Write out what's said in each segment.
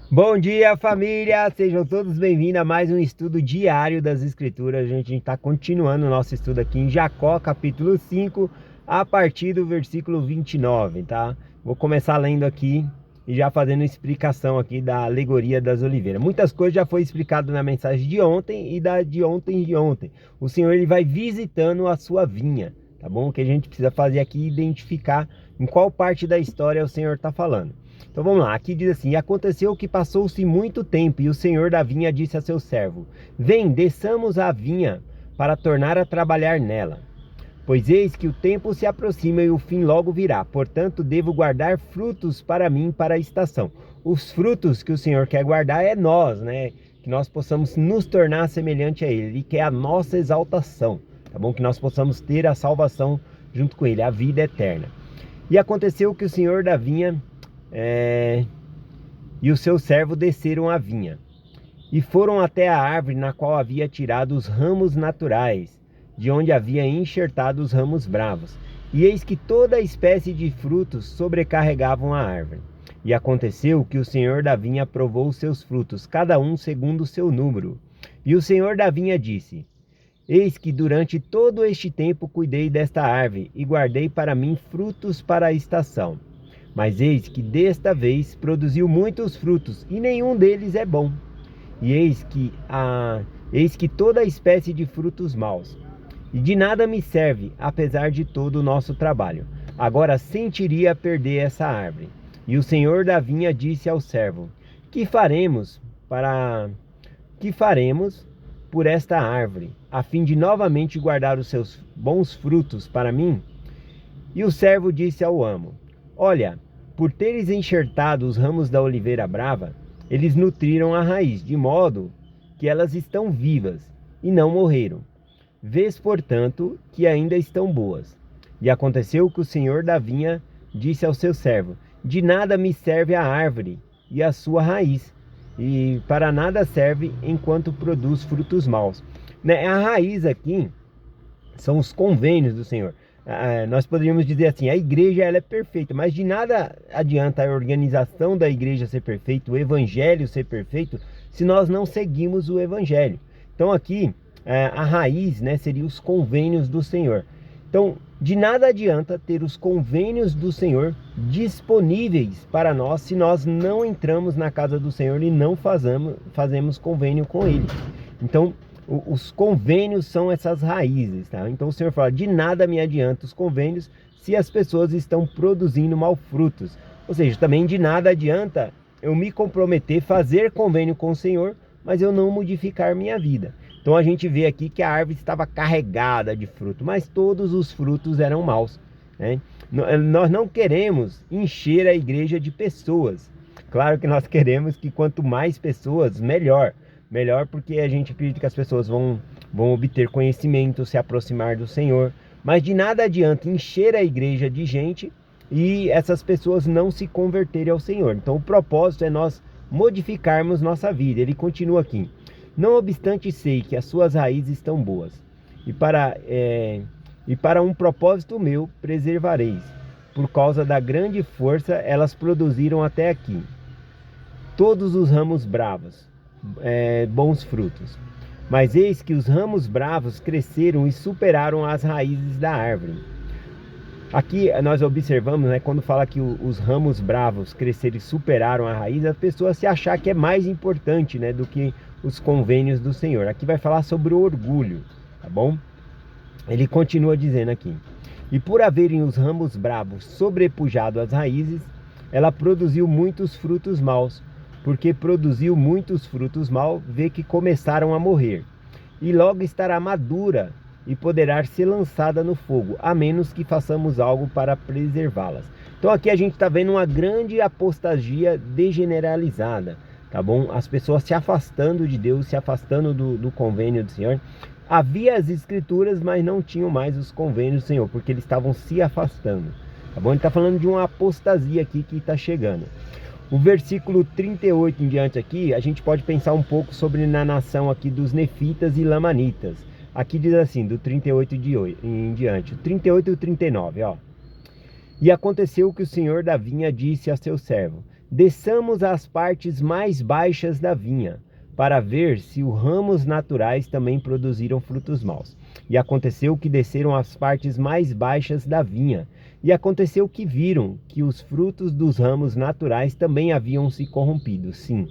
Bom dia, família! Sejam todos bem-vindos a mais um estudo diário das Escrituras. A gente está continuando o nosso estudo aqui em Jacó, capítulo 5, a partir do versículo 29, tá? Vou começar lendo aqui e já fazendo explicação aqui da alegoria das oliveiras. Muitas coisas já foi explicado na mensagem de ontem e da de ontem de ontem. O Senhor ele vai visitando a sua vinha, tá bom? O que a gente precisa fazer aqui é identificar em qual parte da história o Senhor está falando. Então vamos lá, aqui diz assim: e aconteceu que passou-se muito tempo, e o senhor da vinha disse a seu servo: vem, desçamos a vinha, para tornar a trabalhar nela. Pois eis que o tempo se aproxima e o fim logo virá. Portanto, devo guardar frutos para mim para a estação. Os frutos que o Senhor quer guardar é nós, né? Que nós possamos nos tornar semelhante a Ele. Ele quer a nossa exaltação, tá bom? Que nós possamos ter a salvação junto com Ele, a vida eterna. E aconteceu que o senhor da vinha e o seu servo desceram a vinha, e foram até a árvore na qual havia tirado os ramos naturais, de onde havia enxertado os ramos bravos. E eis que toda espécie de frutos sobrecarregavam a árvore. E aconteceu que o senhor da vinha provou os seus frutos, cada um segundo o seu número. E o senhor da vinha disse: eis que durante todo este tempo cuidei desta árvore, e guardei para mim frutos para a estação. Mas eis que desta vez produziu muitos frutos, e nenhum deles é bom. E eis que toda espécie de frutos maus. E de nada me serve, apesar de todo o nosso trabalho. Agora sentiria perder essa árvore. E o senhor da vinha disse ao servo: Que faremos por esta árvore, a fim de novamente guardar os seus bons frutos para mim? E o servo disse ao amo: Olha, por teres enxertado os ramos da oliveira brava, eles nutriram a raiz, de modo que elas estão vivas e não morreram. Vês, portanto, que ainda estão boas. E aconteceu que o senhor da vinha disse ao seu servo: De nada me serve a árvore e a sua raiz, e para nada serve enquanto produz frutos maus. A raiz aqui são os convênios do Senhor. Nós poderíamos dizer assim: a igreja ela é perfeita, mas de nada adianta a organização da igreja ser perfeita, o evangelho ser perfeito, se nós não seguimos o evangelho. Então aqui a raiz, né, seria os convênios do Senhor. Então de nada adianta ter os convênios do Senhor disponíveis para nós se nós não entramos na casa do Senhor e não fazemos convênio com Ele. Então os convênios são essas raízes, tá? Então o Senhor fala: de nada me adianta os convênios se as pessoas estão produzindo maus frutos. Ou seja, também de nada adianta eu me comprometer, fazer convênio com o Senhor, mas eu não modificar minha vida. Então a gente vê aqui que a árvore estava carregada de fruto, mas todos os frutos eram maus, né? Nós não queremos encher a igreja de pessoas. Claro que nós queremos que quanto mais pessoas, melhor. Melhor porque a gente acredita que as pessoas vão obter conhecimento, se aproximar do Senhor. Mas de nada adianta encher a igreja de gente e essas pessoas não se converterem ao Senhor. Então o propósito é nós modificarmos nossa vida. Ele continua aqui: não obstante sei que as suas raízes estão boas, e para um propósito meu preservareis. Por causa da grande força elas produziram até aqui todos os ramos bravos, bons frutos. Mas eis que os ramos bravos cresceram e superaram as raízes da árvore. Aqui nós observamos, né, quando fala que os ramos bravos cresceram e superaram a raiz, as pessoas se achar que é mais importante, né, do que os convênios do Senhor. Aqui vai falar sobre o orgulho, tá bom? Ele continua dizendo aqui: e por haverem os ramos bravos sobrepujado as raízes, ela produziu muitos frutos maus. Porque produziu muitos frutos maus, vê que começaram a morrer. E logo estará madura e poderá ser lançada no fogo, a menos que façamos algo para preservá-las. Então aqui a gente está vendo uma grande apostasia degeneralizada, tá bom? As pessoas se afastando de Deus, se afastando do convênio do Senhor. Havia as escrituras, mas não tinham mais os convênios do Senhor, porque eles estavam se afastando, tá bom? Ele está falando de uma apostasia aqui que está chegando. O versículo 38 em diante aqui, a gente pode pensar um pouco sobre na nação aqui dos nefitas e lamanitas. Aqui diz assim, do 38 em diante, o 38 e o 39, ó. E aconteceu que o senhor da vinha disse a seu servo: desçamos às partes mais baixas da vinha, para ver se os ramos naturais também produziram frutos maus. E aconteceu que desceram às partes mais baixas da vinha, e aconteceu que viram que os frutos dos ramos naturais também haviam se corrompido. Sim,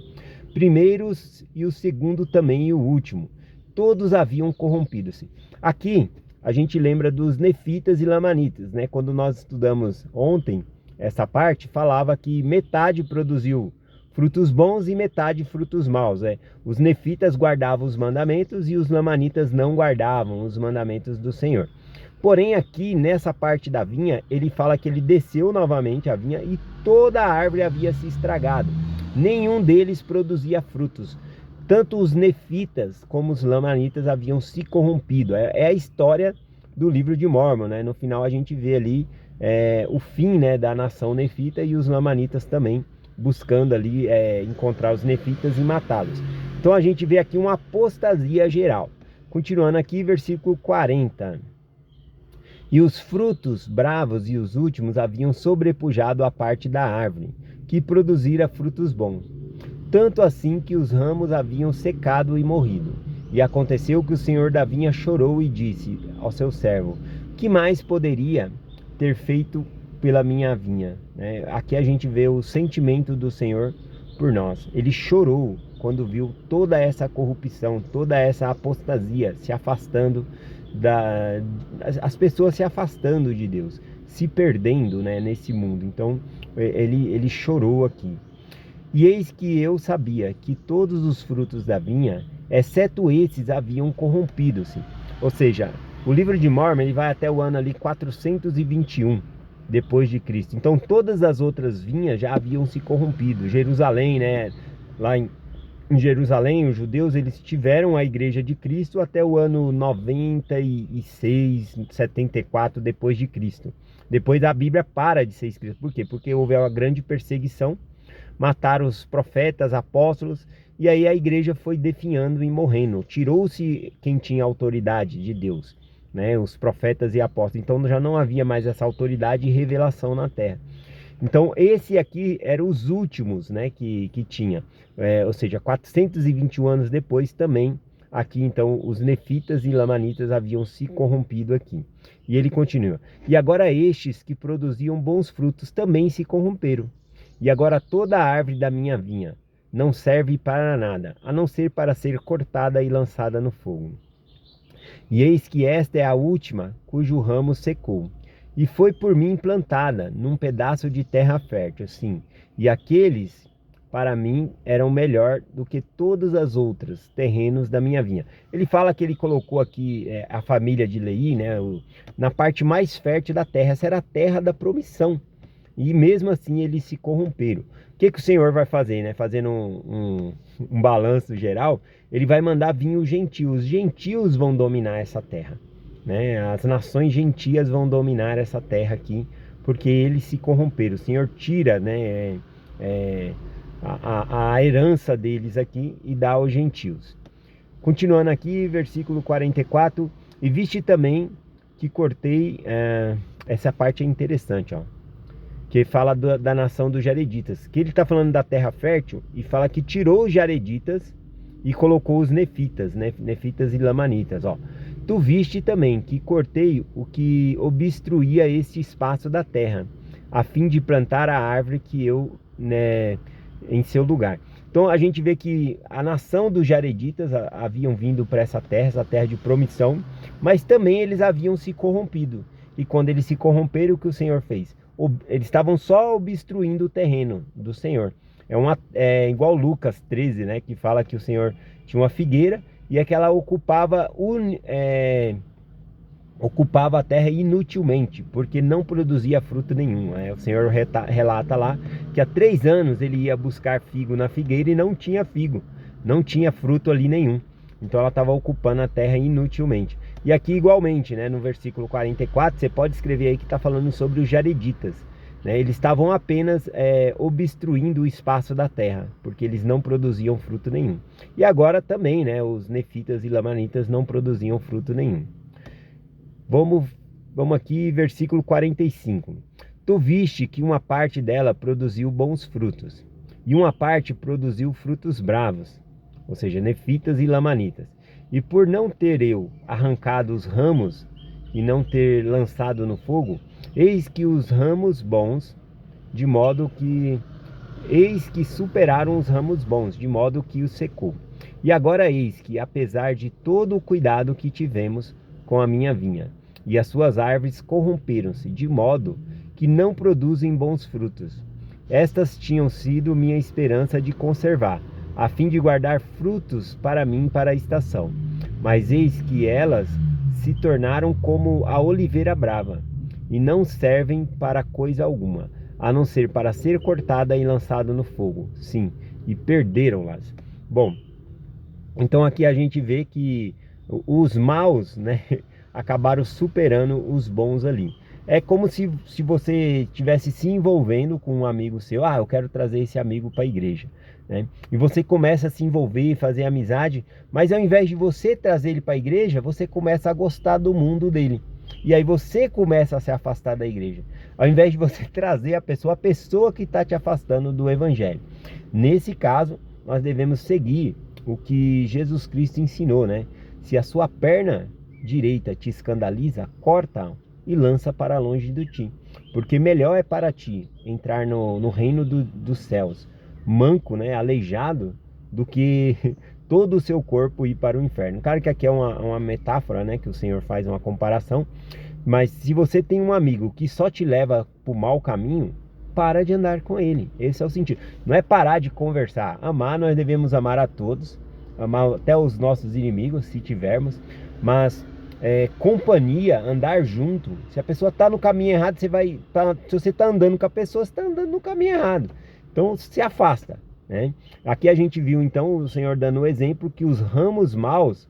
primeiros e o segundo também e o último, todos haviam corrompido-se. Aqui a gente lembra dos nefitas e lamanitas, né? Quando nós estudamos ontem essa parte, falava que metade produziu frutos bons e metade frutos maus. Os nefitas guardavam os mandamentos e os lamanitas não guardavam os mandamentos do Senhor. Porém, aqui nessa parte da vinha, ele fala que ele desceu novamente a vinha e toda a árvore havia se estragado. Nenhum deles produzia frutos. Tanto os nefitas como os lamanitas haviam se corrompido. É a história do livro de Mórmon, né? No final a gente vê ali o fim, né, da nação nefita e os lamanitas também buscando ali encontrar os nefitas e matá-los. Então a gente vê aqui uma apostasia geral. Continuando aqui, versículo 40. E os frutos bravos e os últimos haviam sobrepujado a parte da árvore, que produzira frutos bons. Tanto assim que os ramos haviam secado e morrido. E aconteceu que o senhor da vinha chorou e disse ao seu servo: que mais poderia ter feito pela minha vinha? Aqui a gente vê o sentimento do Senhor por nós. Ele chorou quando viu toda essa corrupção, toda essa apostasia se afastando as pessoas se afastando de Deus, se perdendo, né, nesse mundo. Então ele chorou aqui. E eis que eu sabia que todos os frutos da vinha, exceto esses, haviam corrompido-se. Ou seja, o livro de Mórmon ele vai até o ano ali 421 depois de Cristo. Então todas as outras vinhas já haviam se corrompido. Jerusalém, né, lá em Jerusalém, os judeus eles tiveram a igreja de Cristo até o ano 96, 74 depois de Cristo. Depois a Bíblia para de ser escrita. Por quê? Porque houve uma grande perseguição, mataram os profetas, apóstolos, e aí a igreja foi definhando e morrendo. Tirou-se quem tinha autoridade de Deus, né? Os profetas e apóstolos. Então já não havia mais essa autoridade e revelação na terra. Então esse aqui eram os últimos, né, que tinha, ou seja, 421 anos depois também, aqui então os nefitas e lamanitas haviam se corrompido aqui. E ele continua: e agora estes que produziam bons frutos também se corromperam. E agora toda a árvore da minha vinha não serve para nada, a não ser para ser cortada e lançada no fogo. E eis que esta é a última, cujo ramo secou. E foi por mim plantada num pedaço de terra fértil, sim. E aqueles, para mim, eram melhor do que todas as outras terrenos da minha vinha. Ele fala que ele colocou aqui a família de Leí, né, na parte mais fértil da terra. Essa era a terra da promissão. E mesmo assim eles se corromperam. O que o Senhor vai fazer, né? Fazendo um balanço geral, ele vai mandar vir os gentios. Os gentios vão dominar essa terra, né? As nações gentias vão dominar essa terra aqui, porque eles se corromperam. O Senhor tira, né, a herança deles aqui e dá aos gentios. Continuando aqui, versículo 44. E viste também que cortei, essa parte é interessante, ó, que fala da nação dos Jareditas, que ele está falando da terra fértil e fala que tirou os Jareditas e colocou os nefitas, né? Nefitas e lamanitas, ó. Tu viste também que cortei o que obstruía este espaço da terra, a fim de plantar a árvore que eu, né, em seu lugar. Então a gente vê que a nação dos Jareditas haviam vindo para essa terra de promissão, mas também eles haviam se corrompido. E quando eles se corromperam, o que o Senhor fez? Eles estavam só obstruindo o terreno do Senhor. É igual Lucas 13, né, que fala que o Senhor tinha uma figueira e é que ela ocupava a terra inutilmente, porque não produzia fruto nenhum. O Senhor relata lá que há 3 anos ele ia buscar figo na figueira e não tinha figo, não tinha fruto ali nenhum. Então ela estava ocupando a terra inutilmente. E aqui igualmente, né, no versículo 44, você pode escrever aí que está falando sobre os Jareditas, né? Eles estavam apenas obstruindo o espaço da terra, porque eles não produziam fruto nenhum. E agora também, né, os nefitas e lamanitas não produziam fruto nenhum. Vamos aqui, versículo 45. Tu viste que uma parte dela produziu bons frutos, e uma parte produziu frutos bravos, ou seja, nefitas e lamanitas. E por não ter eu arrancado os ramos e não ter lançado no fogo, eis que os ramos bons, de modo que eis que superaram os ramos bons, de modo que os secou. E agora eis que, apesar de todo o cuidado que tivemos com a minha vinha, e as suas árvores corromperam-se, de modo que não produzem bons frutos. Estas tinham sido minha esperança de conservar, a fim de guardar frutos para mim para a estação. Mas eis que elas se tornaram como a oliveira brava, e não servem para coisa alguma, a não ser para ser cortada e lançada no fogo. Sim, e perderam-las. Bom, então aqui a gente vê que os maus, né, acabaram superando os bons ali. É como se você estivesse se envolvendo com um amigo seu. Ah, eu quero trazer esse amigo para a igreja, né? E você começa a se envolver, fazer amizade, mas ao invés de você trazer ele para a igreja, você começa a gostar do mundo dele. E aí você começa a se afastar da igreja. Ao invés de você trazer a pessoa que está te afastando do evangelho. Nesse caso, nós devemos seguir o que Jesus Cristo ensinou, né? Se a sua perna direita te escandaliza, corta e lança para longe de ti. Porque melhor é para ti entrar no reino dos céus, manco, né, aleijado, do que todo o seu corpo ir para o inferno. Claro que aqui é uma metáfora, né, que o Senhor faz uma comparação. Mas se você tem um amigo que só te leva para o mau caminho, para de andar com ele. Esse é o sentido. Não é parar de conversar. Amar, nós devemos amar a todos. Amar até os nossos inimigos, se tivermos. Mas companhia, andar junto. Se a pessoa está no caminho errado, se você está andando com a pessoa, você está andando no caminho errado. Então se afasta, né? Aqui a gente viu então o Senhor dando o exemplo que os ramos maus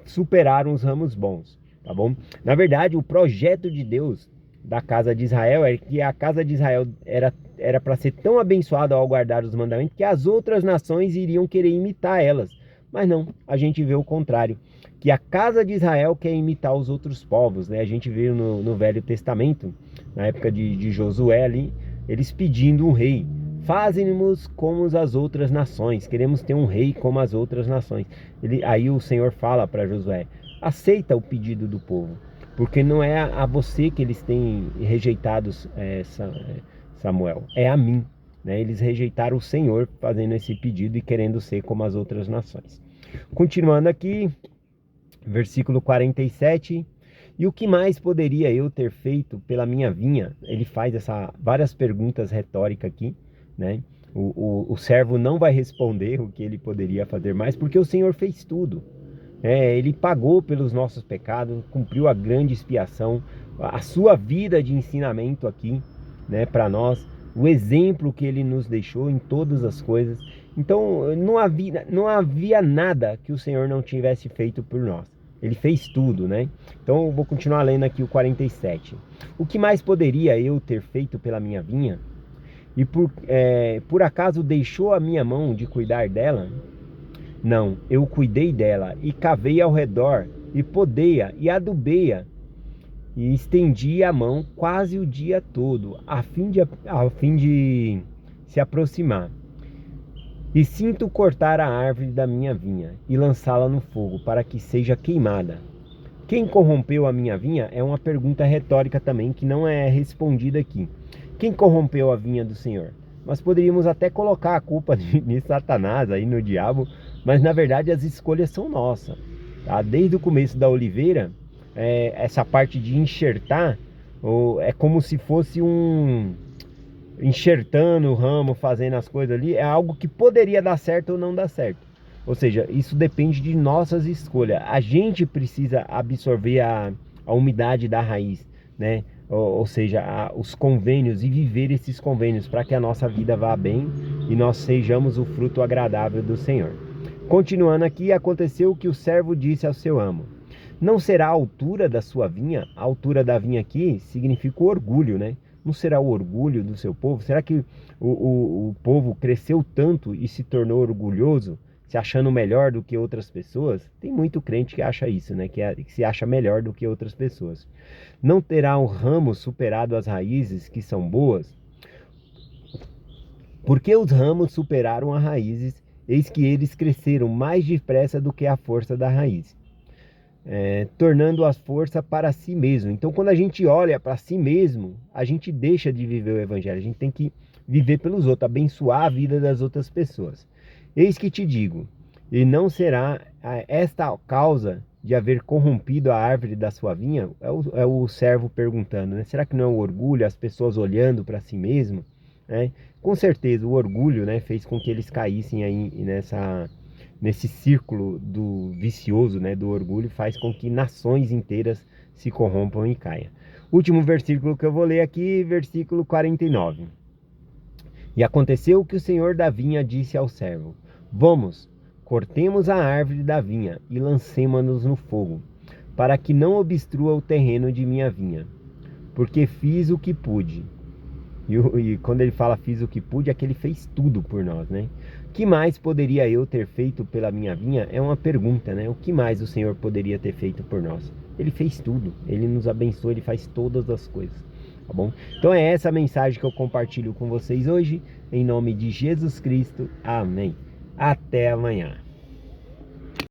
superaram os ramos bons. Tá bom? Na verdade, o projeto de Deus da casa de Israel é que a casa de Israel era para ser tão abençoada ao guardar os mandamentos que as outras nações iriam querer imitar elas. Mas não, a gente vê o contrário, que a casa de Israel quer imitar os outros povos, né? A gente vê no Velho Testamento, na época de Josué ali, eles pedindo um rei. Faze-nos como as outras nações, queremos ter um rei como as outras nações. Aí o Senhor fala para Josué: aceita o pedido do povo, porque não é a você que eles têm rejeitado, Samuel, é a mim, né? Eles rejeitaram o Senhor fazendo esse pedido e querendo ser como as outras nações. Continuando aqui, versículo 47. E o que mais poderia eu ter feito pela minha vinha? Ele faz várias perguntas retóricas aqui, né? O servo não vai responder o que ele poderia fazer mais, porque o Senhor fez tudo. Ele pagou pelos nossos pecados, cumpriu a grande expiação, a sua vida de ensinamento aqui, né, para nós, o exemplo que ele nos deixou em todas as coisas. Então não havia nada que o Senhor não tivesse feito por nós. Ele fez tudo, né? Então eu vou continuar lendo aqui o 47. O que mais poderia eu ter feito pela minha vinha? E por acaso deixou a minha mão de cuidar dela? Não, eu cuidei dela e cavei ao redor e podei-a e adubei-a e estendi a mão quase o dia todo a fim de se aproximar. E sinto cortar a árvore da minha vinha e lançá-la no fogo para que seja queimada. Quem corrompeu a minha vinha é uma pergunta retórica também que não é respondida aqui. Quem corrompeu a vinha do Senhor? Nós poderíamos até colocar a culpa de Satanás aí no diabo, mas na verdade as escolhas são nossas, tá? Desde o começo da oliveira, essa parte de enxertar, é como se fosse enxertando o ramo, fazendo as coisas ali, é algo que poderia dar certo ou não dar certo. Ou seja, isso depende de nossas escolhas. A gente precisa absorver a umidade da raiz, né? Ou seja, os convênios e viver esses convênios para que a nossa vida vá bem e nós sejamos o fruto agradável do Senhor. Continuando aqui, aconteceu que o servo disse ao seu amo: não será a altura da sua vinha? A altura da vinha aqui significa o orgulho, né? Não será o orgulho do seu povo? Será que o povo cresceu tanto e se tornou orgulhoso? se achando melhor do que outras pessoas. Tem muito crente que acha isso, né? Que se acha melhor do que outras pessoas. Não terá um ramo superado as raízes que são boas? Porque os ramos superaram as raízes, eis que eles cresceram mais depressa do que a força da raiz, tornando a força para si mesmo. Então, quando a gente olha para si mesmo, a gente deixa de viver o evangelho. A gente tem que viver pelos outros, abençoar a vida das outras pessoas. Eis que te digo, e não será esta a causa de haver corrompido a árvore da sua vinha? É o servo perguntando, né? Será que não é o orgulho, as pessoas olhando para si mesmo? Né? Com certeza, o orgulho, né, fez com que eles caíssem aí nesse círculo do vicioso, né, do orgulho, faz com que nações inteiras se corrompam e caiam. Último versículo que eu vou ler aqui, versículo 49. E aconteceu que o senhor da vinha disse ao servo: Vamos, cortemos a árvore da vinha e lancemo-nos no fogo, para que não obstrua o terreno de minha vinha, porque fiz o que pude. E quando ele fala fiz o que pude, é que ele fez tudo por nós, né? O que mais poderia eu ter feito pela minha vinha? É uma pergunta, né? O que mais o Senhor poderia ter feito por nós? Ele fez tudo, ele nos abençoa, ele faz todas as coisas, tá bom? Então é essa a mensagem que eu compartilho com vocês hoje, em nome de Jesus Cristo, amém. Até amanhã.